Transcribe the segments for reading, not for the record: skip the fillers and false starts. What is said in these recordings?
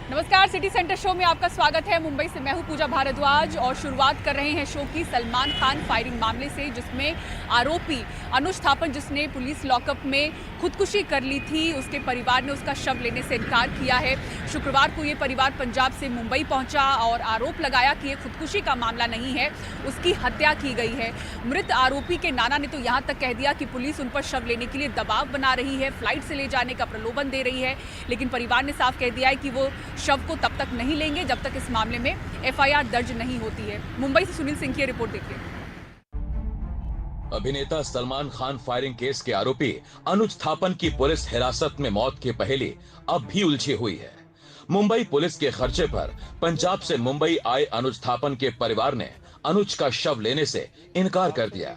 नमस्कार, city centre show में आपका स्वागत है। मुंबई से मैं हूं पूजा भारद्वाज और शुरुआत कर रहे हैं शो की सलमान खान फायरिंग मामले से, जिसमें आरोपी अनुज थापन, जिसने पुलिस लॉकअप में खुदकुशी कर ली थी, उसके परिवार ने उसका शव लेने से इनकार किया है। शुक्रवार को ये परिवार पंजाब से मुंबई पहुंचा और आरोप लगाया कि ये खुदकुशी का मामला नहीं है, उसकी हत्या की गई है। मृत आरोपी के नाना ने तो यहाँ तक कह दिया कि पुलिस उन पर शव लेने के लिए दबाव बना रही है, फ्लाइट से ले जाने का प्रलोभन दे रही है, लेकिन परिवार ने साफ कह दिया है कि वो शव को तब तक नहीं लेंगे जब तक इस मामले में एफआईआर दर्ज नहीं होती है। मुंबई से सुनील सिंह की रिपोर्ट देखिए। अभिनेता सलमान खान फायरिंग केस के आरोपी अनुज थापन की पुलिस हिरासत में मौत की पहेली अब भी उलझी हुई है। मुंबई पुलिस के खर्चे पर पंजाब से मुंबई आए अनुज थापन के परिवार ने अनुज का शव लेने से इनकार कर दिया।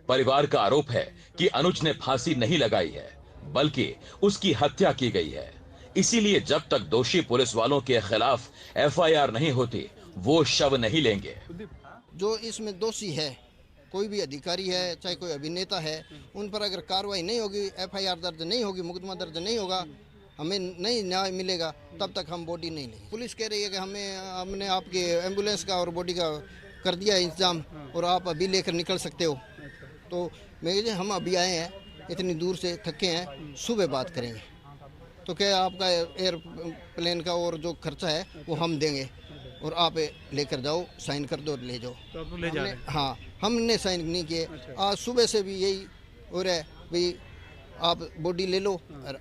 परिवार का आरोप है कि अनुज ने फांसी नहीं लगाई है, बल्कि उसकी हत्या की गई है। इसीलिए जब तक दोषी पुलिस वालों के खिलाफ एफआईआर नहीं होती, वो शव नहीं लेंगे। जो इसमें दोषी है, कोई भी अधिकारी है, चाहे कोई अभिनेता है, उन पर अगर कार्रवाई नहीं होगी, एफआईआर दर्ज नहीं होगी, मुकदमा दर्ज नहीं होगा, हमें नहीं न्याय मिलेगा, तब तक हम बॉडी नहीं लेंगे। पुलिस कह रही है कि हमने आपके एम्बुलेंस का और बॉडी का कर दिया इंतजाम और आप अभी लेकर निकल सकते हो। तो मैं हम अभी आए हैं, इतनी दूर से थके हैं, सुबह बात करेंगे। तो क्या आपका एयरप्लेन का और जो खर्चा है वो हम देंगे और आप लेकर जाओ, साइन कर दो और ले जाओ। तो आप ले जा रहे हैं? हाँ, हमने साइन नहीं किए। आज सुबह से भी यही हो रहा है, भाई आप बॉडी ले लो और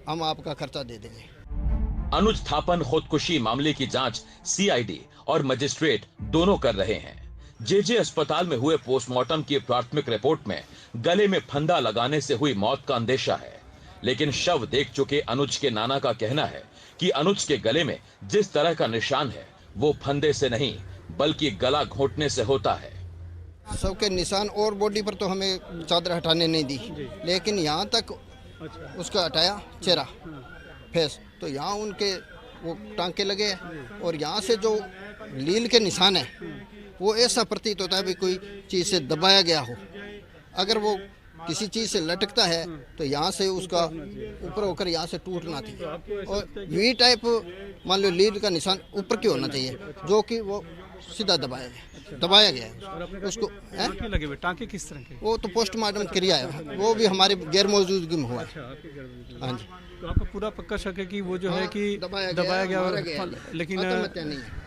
हम आपका खर्चा दे देंगे। अनुज थापन खुदकुशी मामले की जांच सीआईडी और मजिस्ट्रेट दोनों कर रहे हैं। जेजे अस्पताल में हुए पोस्टमार्टम की प्राथमिक रिपोर्ट में गले में फंदा लगाने से हुई मौत का अंदेशा है, लेकिन शव देख चुके अनुज के नाना का कहना है कि अनुज के गले में जिस तरह का निशान है वो फंदे से नहीं बल्कि गला घोंटने से होता है। सबके निशान और बॉडी पर तो हमें चादर हटाने नहीं दी, लेकिन यहाँ तक उसका हटाया चेहरा, फेस, तो यहाँ उनके वो टांके लगे और यहाँ से जो लील के निशान है वो ऐसा प्रतीत होता है भी कोई चीज़ से दबाया गया हो। अगर वो किसी चीज़ से लटकता है तो यहाँ से उसका ऊपर होकर यहाँ से टूटना चाहिए और वी टाइप मान लो लीड का निशान ऊपर की होना चाहिए, जो कि वो सीधा दबाया गया है उसको। टांके लगे हुए, टांके किस तरह के? वो तो पोस्टमार्टम क्रिया है, वो भी हमारे गैर मौजूदगी में हुआ है। हाँ जी, तो आपका पूरा पक्का शक है कि वो जो है कि दबाया गया और लेकिन आत्महत्या नहीं है।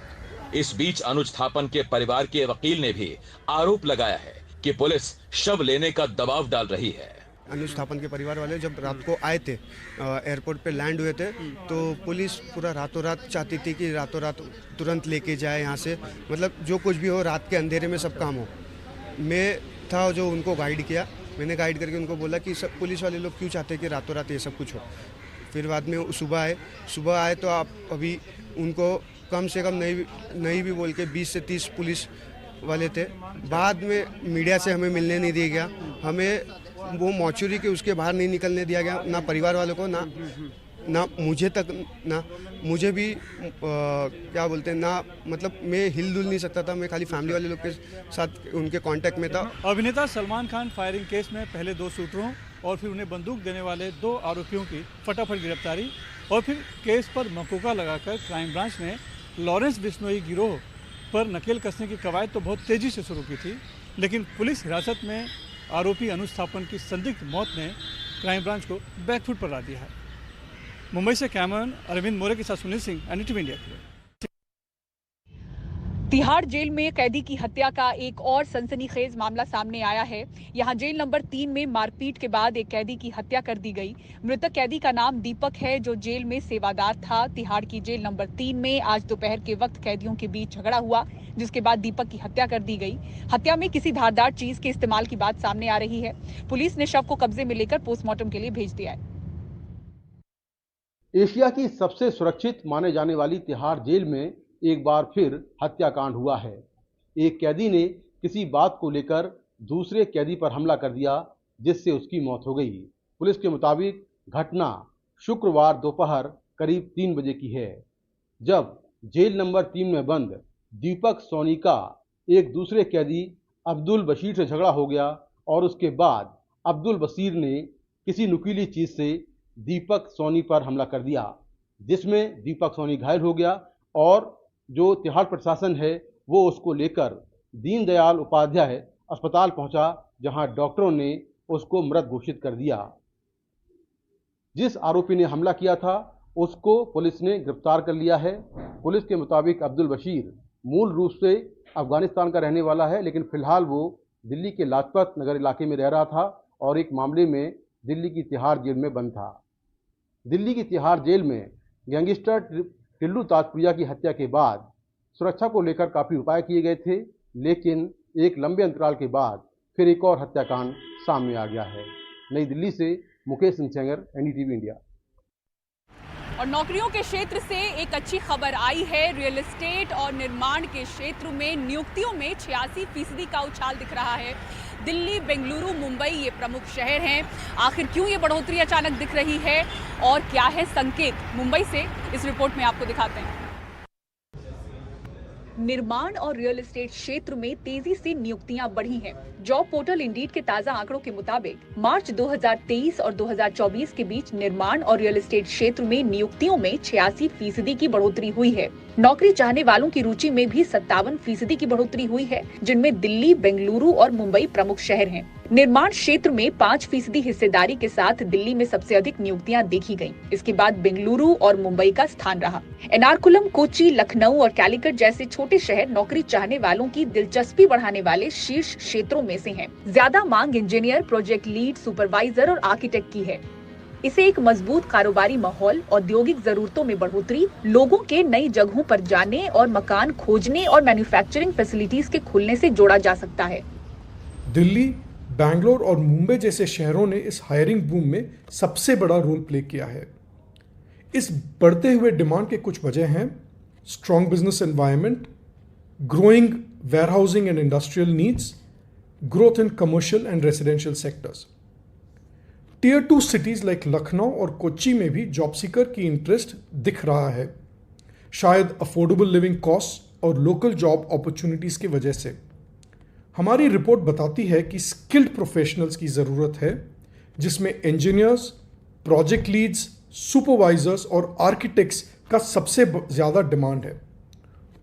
इस बीच अनुज थापन के परिवार के वकील ने भी आरोप लगाया है कि पुलिस शव लेने का दबाव डाल रही है। अनुज थापन के परिवार वाले जब रात को आए थे, एयरपोर्ट पे लैंड हुए थे, तो पुलिस पूरा रातों रात चाहती थी कि रातों रात तुरंत लेके जाए यहाँ से, मतलब जो कुछ भी हो, रात के अंधेरे में सब काम हो। मैं था जो उनको गाइड किया, मैंने गाइड करके उनको बोला कि सब पुलिस वाले लोग क्यों चाहते हैं कि रातों रात ये सब कुछ हो। फिर बाद में सुबह आए तो आप अभी उनको कम से कम नहीं भी बोल के 20 से 30 पुलिस वाले थे। बाद में मीडिया से हमें मिलने नहीं दिया गया, हमें वो मॉर्चुरी के उसके बाहर नहीं निकलने दिया गया, ना परिवार वालों को, ना मुझे तक, ना मुझे भी क्या बोलते हैं, ना मतलब मैं हिल-डुल नहीं सकता था, मैं खाली फैमिली वाले लोग के साथ उनके कांटेक्ट में था। अभिनेता सलमान खान फायरिंग केस में पहले 2 शूटरों और फिर उन्हें बंदूक देने वाले 2 आरोपियों की फटाफट गिरफ्तारी और फिर केस पर मकोका लगाकर क्राइम ब्रांच ने लॉरेंस बिश्नोई गिरोह पर नकेल कसने की कवायद तो बहुत तेजी से शुरू की थी, लेकिन पुलिस हिरासत में आरोपी अनुज थापन की संदिग्ध मौत ने क्राइम ब्रांच को बैकफुट पर ला दिया है। मुंबई से कैमरामैन अरविंद मोरे के साथ सुनील सिंह, NDTV इंडिया के लिए। तिहाड़ जेल में कैदी की हत्या का एक और सनसनीखेज मामला सामने आया है। यहां जेल नंबर 3 में मारपीट के बाद एक कैदी की हत्या कर दी गई। मृतक कैदी का नाम दीपक है, जो जेल में सेवादार था। तिहाड़ की जेल नंबर 3 में आज दोपहर के वक्त कैदियों के बीच झगड़ा हुआ, जिसके बाद दीपक की हत्या कर दी गई। हत्या में किसी धारदार चीज के इस्तेमाल की बात सामने आ रही है। पुलिस ने शव को कब्जे में लेकर पोस्टमार्टम के लिए भेज दिया है। एशिया की सबसे सुरक्षित माने जाने वाली तिहाड़ जेल में एक बार फिर हत्याकांड हुआ है। एक कैदी ने किसी बात को लेकर दूसरे कैदी पर हमला कर दिया, जिससे उसकी मौत हो गई। पुलिस के मुताबिक घटना शुक्रवार दोपहर करीब 3 बजे की है, जब जेल नंबर 3 में बंद दीपक सोनी का एक दूसरे कैदी अब्दुल बशीर से झगड़ा हो गया और उसके बाद अब्दुल बशीर ने किसी नुकीली चीज से दीपक सोनी पर हमला कर दिया। जिसमें दीपक सोनी घायल हो गया और जो तिहाड़ प्रशासन है वो उसको लेकर दीनदयाल उपाध्याय अस्पताल पहुंचा, जहां डॉक्टरों ने उसको मृत घोषित कर दिया। जिस आरोपी ने हमला किया था उसको पुलिस ने गिरफ्तार कर लिया है। पुलिस के मुताबिक अब्दुल बशीर मूल रूप से अफगानिस्तान का रहने वाला है, लेकिन फिलहाल वो दिल्ली के लाजपत नगर इलाके में रह रहा था और एक मामले में दिल्ली की तिहाड़ जेल में बंद था। दिल्ली की तिहाड़ जेल में गैंगस्टर टिल्लू ताजपुरिया की हत्या के बाद सुरक्षा को लेकर काफ़ी उपाय किए गए थे, लेकिन एक लंबे अंतराल के बाद फिर एक और हत्याकांड सामने आ गया है। नई दिल्ली से मुकेश सिंह सेंगर, एनडीटीवी इंडिया। और नौकरियों के क्षेत्र से एक अच्छी खबर आई है। रियल एस्टेट और निर्माण के क्षेत्र में नियुक्तियों में 86% का उछाल दिख रहा है। दिल्ली, बेंगलुरु, मुंबई ये प्रमुख शहर हैं। आखिर क्यों ये बढ़ोतरी अचानक दिख रही है और क्या है संकेत, मुंबई से इस रिपोर्ट में आपको दिखाते हैं। निर्माण और रियल एस्टेट क्षेत्र में तेजी से नियुक्तियां बढ़ी हैं। जॉब पोर्टल इंडीड के ताजा आंकड़ों के मुताबिक मार्च 2023 और 2024 के बीच निर्माण और रियल एस्टेट क्षेत्र में नियुक्तियों में 86% की बढ़ोतरी हुई है। नौकरी चाहने वालों की रुचि में भी 57% की बढ़ोतरी हुई है, जिनमें दिल्ली, बेंगलुरु और मुंबई प्रमुख शहर हैं। निर्माण क्षेत्र में 5% हिस्सेदारी के साथ दिल्ली में सबसे अधिक नियुक्तियां देखी गईं। इसके बाद बेंगलुरु और मुंबई का स्थान रहा। एर्नाकुलम, कोच्चि, लखनऊ और कैलिकट जैसे छोटे शहर नौकरी चाहने वालों की दिलचस्पी बढ़ाने वाले शीर्ष क्षेत्रों में से हैं। ज्यादा मांग इंजीनियर, प्रोजेक्ट लीड, सुपरवाइजर और आर्किटेक्ट की है। इसे एक मजबूत कारोबारी माहौल, औद्योगिक जरूरतों में बढ़ोतरी, लोगों के नई जगहों पर जाने और मकान खोजने और मैन्युफैक्चरिंग फैसिलिटीज के खुलने से जोड़ा जा सकता है। दिल्ली, बैंगलोर और मुंबई जैसे शहरों ने इस हायरिंग बूम में सबसे बड़ा रोल प्ले किया है। इस बढ़ते हुए डिमांड के कुछ वजह हैं: strong business environment, growing warehousing and industrial needs, growth in commercial and residential sectors. Tier 2 cities like Lucknow और कोच्चि में भी जॉब सीकर की इंटरेस्ट दिख रहा है, शायद अफोर्डेबल लिविंग कॉस्ट और लोकल जॉब अपॉर्चुनिटीज की वजह से। हमारी रिपोर्ट बताती है कि स्किल्ड प्रोफेशनल्स की ज़रूरत है, जिसमें इंजीनियर्स, प्रोजेक्ट लीड्स, सुपरवाइजर्स और आर्किटेक्ट्स का सबसे ज़्यादा डिमांड है।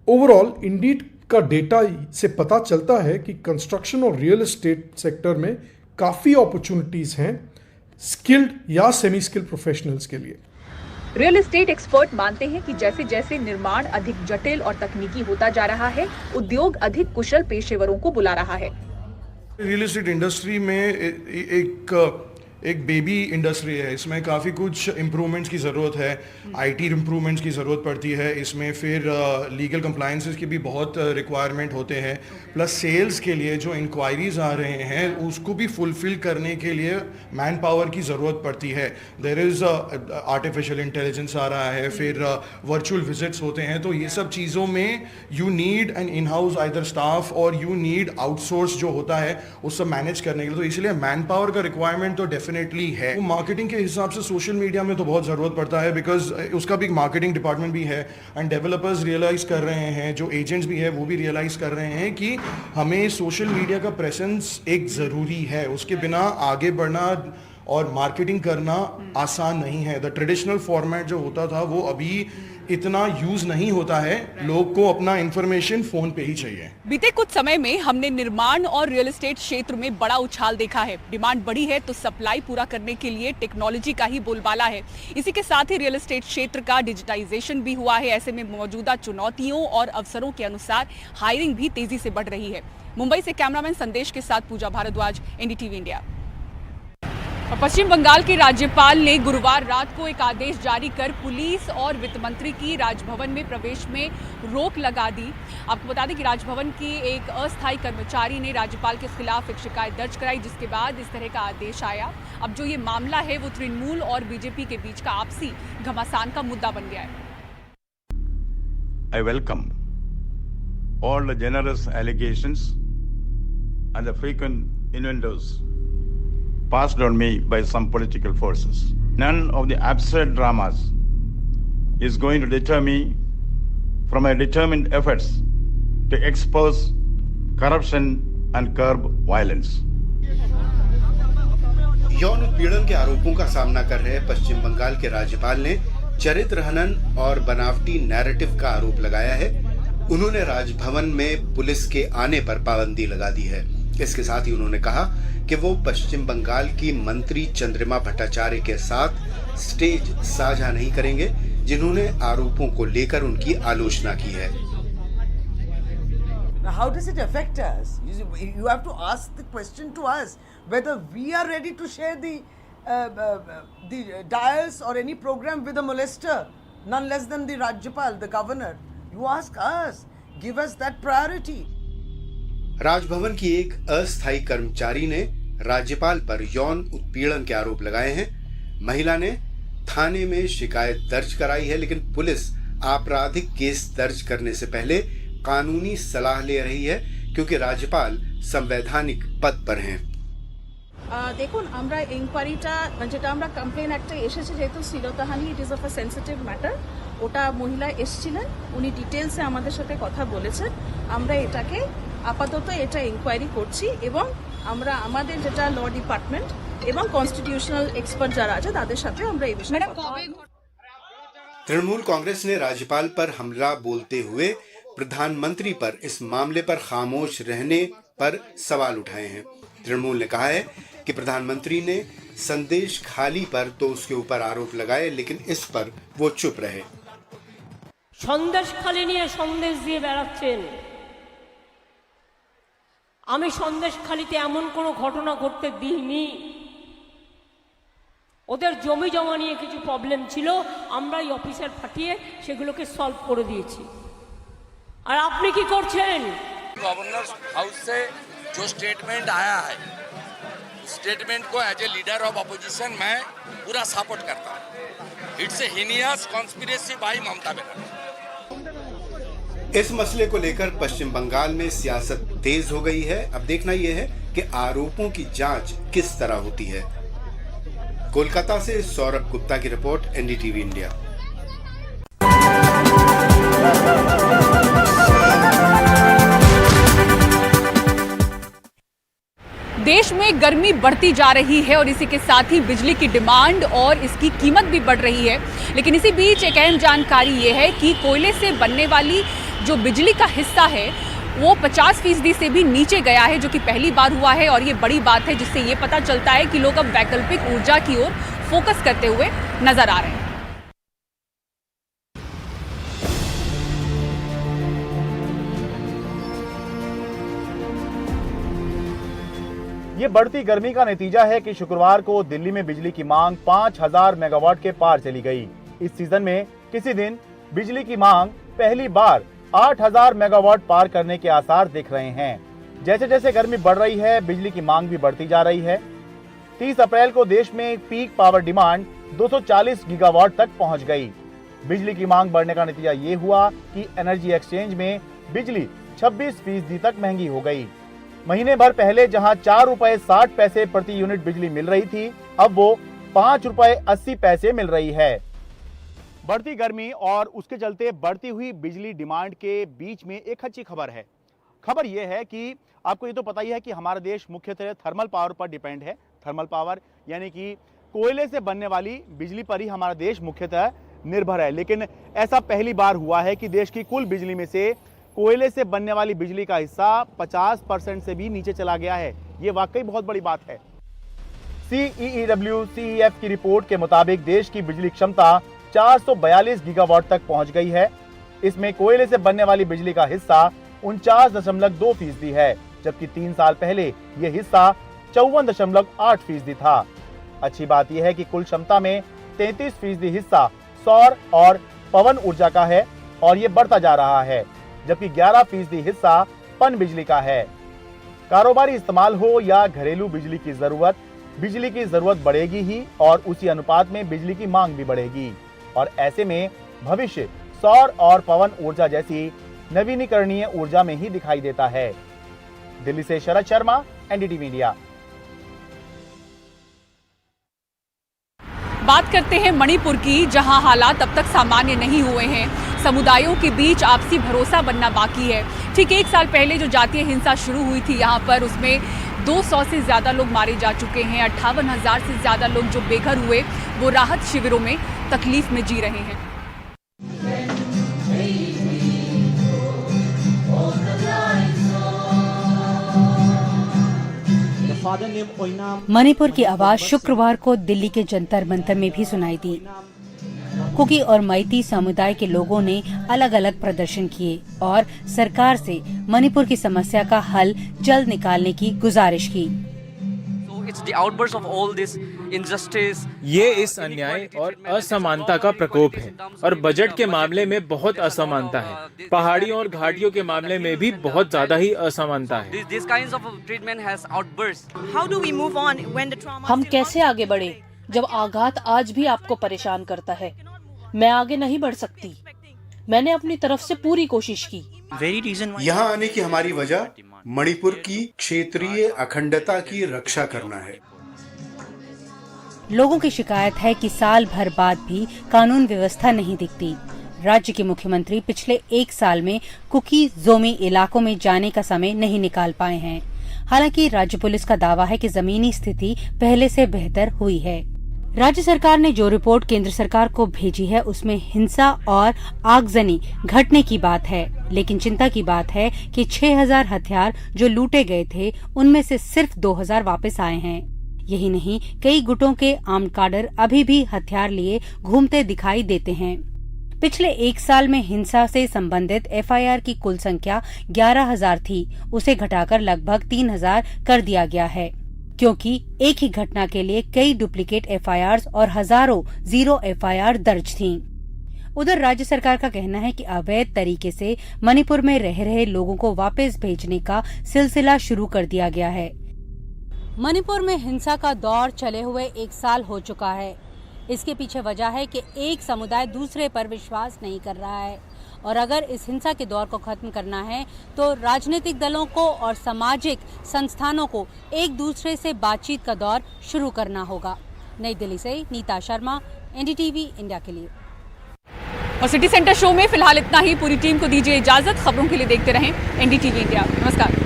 ओवरऑल इंडीड का डेटा से पता चलता है कि कंस्ट्रक्शन और रियल एस्टेट सेक्टर में काफ़ी अपॉर्चुनिटीज़ हैं स्किल्ड या सेमी स्किल्ड प्रोफेशनल्स के लिए। रियल एस्टेट एक्सपर्ट मानते हैं कि जैसे जैसे निर्माण अधिक जटिल और तकनीकी होता जा रहा है, उद्योग अधिक कुशल पेशेवरों को बुला रहा है। रियल एस्टेट इंडस्ट्री में एक बेबी इंडस्ट्री है। इसमें काफ़ी कुछ इम्प्रूवमेंट्स की ज़रूरत है, आईटी इम्प्रूवमेंट्स की ज़रूरत पड़ती है। इसमें फिर लीगल कंप्लायंसेस की भी बहुत रिक्वायरमेंट होते हैं। प्लस सेल्स के लिए जो इंक्वायरीज आ रहे हैं उसको भी फुलफिल करने के लिए मैन पावर की ज़रूरत पड़ती है। देयर इज़ आर्टिफिशियल इंटेलिजेंस आ रहा है, फिर वर्चुअल विजिट्स होते हैं। तो ये सब चीज़ों में you need an in house either staff और यू नीड आउटसोर्स जो होता है उस सब मैनेज करने के लिए। तो इसलिए मैन पावर का रिक्वायरमेंट तो डेफिनेटली है। वो मार्केटिंग के हिसाब से सोशल मीडिया में तो बहुत ज़रूरत पड़ता है, बिकॉज उसका भी मार्केटिंग डिपार्टमेंट भी है। एंड डेवलपर्स रियलाइज कर रहे हैं, जो एजेंट्स भी है वो भी रियलाइज कर रहे हैं कि हमें सोशल मीडिया का प्रेजेंस एक ज़रूरी है। उसके बिना आगे बढ़ना और मार्केटिंग करना आसान नहीं है। द ट्रेडिशनल फॉर्मेट जो होता था वो अभी इतना यूज नहीं होता है। लोग को अपना इंफॉर्मेशन फोन पे ही चाहिए। बीते कुछ समय में हमने निर्माण और रियल एस्टेट क्षेत्र में बड़ा उछाल देखा है। डिमांड बढ़ी है तो सप्लाई पूरा करने के लिए टेक्नोलॉजी का ही बोलबाला है। इसी के साथ ही रियल एस्टेट क्षेत्र का डिजिटाइजेशन भी हुआ है। ऐसे में मौजूदा चुनौतियों और अवसरों के अनुसार हायरिंग भी तेजी से बढ़ रही है। मुंबई से कैमरामैन संदेश के साथ पूजा भारद्वाज, एनडीटीवी इंडिया। और पश्चिम बंगाल के राज्यपाल ने गुरुवार रात को एक आदेश जारी कर पुलिस और वित्त मंत्री की राजभवन में प्रवेश में रोक लगा दी। आपको बता दें कि राजभवन की एक अस्थायी कर्मचारी ने राज्यपाल के खिलाफ एक शिकायत दर्ज कराई, जिसके बाद इस तरह का आदेश आया। अब जो ये मामला है वो तृणमूल और बीजेपी के बीच का आपसी घमासान का मुद्दा बन गया है। I welcome all the generous allegations and the frequent innuendos passed on me by some political forces. None of the absurd dramas is going to deter me from my determined efforts to expose corruption and curb violence. यौन उत्पीड़न के आरोपों का सामना कर रहे पश्चिम बंगाल के राज्यपाल ने चरित्र हनन और बनावटी नैरेटिव का आरोप लगाया है। उन्होंने राजभवन में पुलिस के आने पर पाबंदी लगा दी है। इसके साथ ही उन्होंने कहा कि वो पश्चिम बंगाल की मंत्री चंद्रिमा भट्टाचार्य के साथ स्टेज साझा नहीं करेंगे, जिन्होंने आरोपों को लेकर उनकी आलोचना की है। How does it affect us? You have to ask the question to us whether we are ready to share the dials or any program with a molester, none less than the Rajyapal, the governor. You ask us, give us that priority. Raj Bhavan की एक अस्थायी कर्मचारी ने राज्यपाल पर यौन उत्पीड़न के आरोप लगाए हैं। महिला ने थाने में शिकायत दर्ज कराई है, लेकिन पुलिस आपराधिक केस दर्ज करने से पहले कानूनी सलाह ले रही है, क्योंकि राज्यपाल संवैधानिक पद पर हैं। দেখুন আমরা ইনকোয়ারিটা যেটা আমরা কমপ্লেন একটা এসেছে যেহেতু শ্লীলতাহানি it is of a sensitive matter, ওটা মহিলা এসেছিলেন, উনি ডিটেলসে আমাদের সাথে কথা বলেছেন। আমরা এটাকে আপাতত এটা ইনকোয়ারি করছি এবং আমরা আমাদের যেটা ল ডিপার্টমেন্ট এবং কনস্টিটিউশনাল এক্সপার্ট যারা আছে তাদের সাথে আমরা এই বিষয়ে तृणमूल कांग्रेस ने राज्यपाल पर हमला बोलते हुए प्रधानमंत्री पर इस मामले पर खामोश रहने पर सवाल उठाए हैं। तृणमूल ने कहा है कि प्रधानमंत्री ने संदेश खाली पर तो उसके ऊपर आरोप लगाए, लेकिन इस पर वो चुप रहे। संदेश खाली নিয়ে সন্দেশ দিয়ে বেড়াচ্ছেন। আমি সন্দেশ খালিতে এমন কোনো ঘটনা ঘটতে দিইনি। ওদের জমি জমা নিয়ে কিছু প্রবলেম ছিল, আমরা এই অফিসার পাঠিয়ে সেগুলোকে সলভ করে দিয়েছি। আর আপনি কি করছেন? गवर्नर हाउस से जो स्टेटमेंट आया है, स्टेटमेंट को as a leader of opposition मैं पूरा सपोर्ट करता हूँ। It's a heinous conspiracy by Mamata Banerjee. इस मसले को लेकर पश्चिम बंगाल में सियासत तेज हो गई है। अब देखना यह है कि आरोपों की जांच किस तरह होती है। कोलकाता से सौरभ गुप्ता की रिपोर्ट, एनडीटीवी इंडिया। देश में गर्मी बढ़ती जा रही है और इसी के साथ ही बिजली की डिमांड और इसकी कीमत भी बढ़ रही है। लेकिन इसी बीच एक अहम जानकारी ये है कि कोयले से बनने वाली जो बिजली का हिस्सा है वो 50% से भी नीचे गया है, जो कि पहली बार हुआ है। और ये बड़ी बात है, जिससे ये पता चलता है कि लोग अब वैकल्पिक ऊर्जा की ओर फोकस करते हुए नजर आ रहे हैं। ये बढ़ती गर्मी का नतीजा है कि शुक्रवार को दिल्ली में बिजली की मांग 5000 मेगावाट के पार चली गई। इस सीजन में किसी दिन बिजली की मांग पहली बार 8000 मेगावाट पार करने के आसार दिख रहे हैं। जैसे जैसे गर्मी बढ़ रही है, बिजली की मांग भी बढ़ती जा रही है। 30 अप्रैल को देश में पीक पावर डिमांड 240 गीगावाट तक पहुंच गई। बिजली की मांग बढ़ने का नतीजा ये हुआ कि एनर्जी एक्सचेंज में बिजली 26% तक महंगी हो गई। महीने भर पहले जहां 4 रुपए 60 पैसे प्रति यूनिट बिजली मिल रही थी, अब वो 5 रुपए 80 पैसे मिल रही है। बढ़ती गर्मी और उसके चलते बढ़ती हुई बिजली डिमांड के बीच में एक अच्छी खबर है। खबर यह है कि आपको ये तो पता ही है कि हमारा देश मुख्यतः थर्मल पावर पर डिपेंड है। थर्मल पावर यानी कि कोयले से बनने वाली बिजली पर ही हमारा देश मुख्यतः निर्भर है। लेकिन ऐसा पहली बार हुआ है कि देश की कुल बिजली में से कोयले से बनने वाली बिजली का हिस्सा 50% से भी नीचे चला गया है। ये वाकई बहुत बड़ी बात है। CEEW-CEF की रिपोर्ट के मुताबिक देश की बिजली क्षमता 442 गीगावाट तक पहुंच गई है। इसमें कोयले से बनने वाली बिजली का हिस्सा 49.2% है, जबकि 3 साल पहले यह हिस्सा 54.8% था। अच्छी बात यह है कि कुल क्षमता में 33% हिस्सा सौर और पवन ऊर्जा का है और यह बढ़ता जा रहा है, जबकि 11% हिस्सा पन बिजली का है। कारोबारी इस्तेमाल हो या घरेलू बिजली की जरूरत बढ़ेगी ही और उसी अनुपात में बिजली की मांग भी बढ़ेगी। और ऐसे में भविष्य सौर और पवन ऊर्जा जैसी नवीनीकरणीय ऊर्जा में ही दिखाई देता है। दिल्ली से शरद शर्मा, एनडीटीवी इंडिया। बात करते हैं मणिपुर की, जहां हालात अब तक सामान्य नहीं हुए हैं। समुदायों के बीच आपसी भरोसा बनना बाकी है। ठीक 1 साल पहले जो जातीय हिंसा शुरू हुई थी यहाँ पर, उसमें 200 से ज़्यादा लोग मारे जा चुके हैं। 58,000 से ज़्यादा लोग जो बेघर हुए वो राहत शिविरों में तकलीफ में जी रहे हैं। मणिपुर की आवाज शुक्रवार को दिल्ली के जंतर मंतर में भी सुनाई दी। कुकी और मैती समुदाय के लोगों ने अलग अलग प्रदर्शन किए और सरकार से मणिपुर की समस्या का हल जल्द निकालने की गुजारिश की। ये इस अन्याय और असमानता का प्रकोप है और बजट के मामले में बहुत असमानता है। पहाड़ियों और घाटियों के मामले में भी बहुत ज्यादा ही असमानता है। हम कैसे आगे बढ़े जब आघात आज भी आपको परेशान करता है? मैं आगे नहीं बढ़ सकती। मैंने अपनी तरफ से पूरी कोशिश की। यहाँ आने की हमारी वजह मणिपुर की क्षेत्रीय अखंडता की रक्षा करना है। लोगों की शिकायत है कि साल भर बाद भी कानून व्यवस्था नहीं दिखती। राज्य के मुख्यमंत्री पिछले 1 साल में कुकी जोमी इलाकों में जाने का समय नहीं निकाल पाए हैं। हालांकि राज्य पुलिस का दावा है कि जमीनी स्थिति पहले से बेहतर हुई है। राज्य सरकार ने जो रिपोर्ट केंद्र सरकार को भेजी है उसमें हिंसा और आगजनी घटने की बात है, लेकिन चिंता की बात है कि 6,000 हथियार जो लूटे गए थे उनमें से सिर्फ 2,000 वापस आए हैं। यही नहीं, कई गुटों के आर्म्ड काडर अभी भी हथियार लिए घूमते दिखाई देते हैं। पिछले 1 साल में हिंसा से संबंधित एफआईआर की कुल संख्या 11,000 थी, उसे घटाकर लगभग 3,000 कर दिया गया है, क्योंकि एक ही घटना के लिए कई डुप्लीकेट एफआईआर और हजारों जीरो एफआईआर दर्ज थीं। उधर राज्य सरकार का कहना है कि अवैध तरीके से मणिपुर में रह रहे लोगों को वापस भेजने का सिलसिला शुरू कर दिया गया है। मणिपुर में हिंसा का दौर चले हुए 1 साल हो चुका है। इसके पीछे वजह है कि एक समुदाय दूसरे पर विश्वास नहीं कर रहा है और अगर इस हिंसा के दौर को खत्म करना है तो राजनीतिक दलों को और सामाजिक संस्थानों को एक दूसरे से बातचीत का दौर शुरू करना होगा। नई दिल्ली से नीता शर्मा, एनडीटीवी इंडिया के लिए। और सिटी सेंटर शो में फिलहाल इतना ही। पूरी टीम को दीजिए इजाजत। खबरों के लिए देखते रहें एनडीटीवी इंडिया। नमस्कार।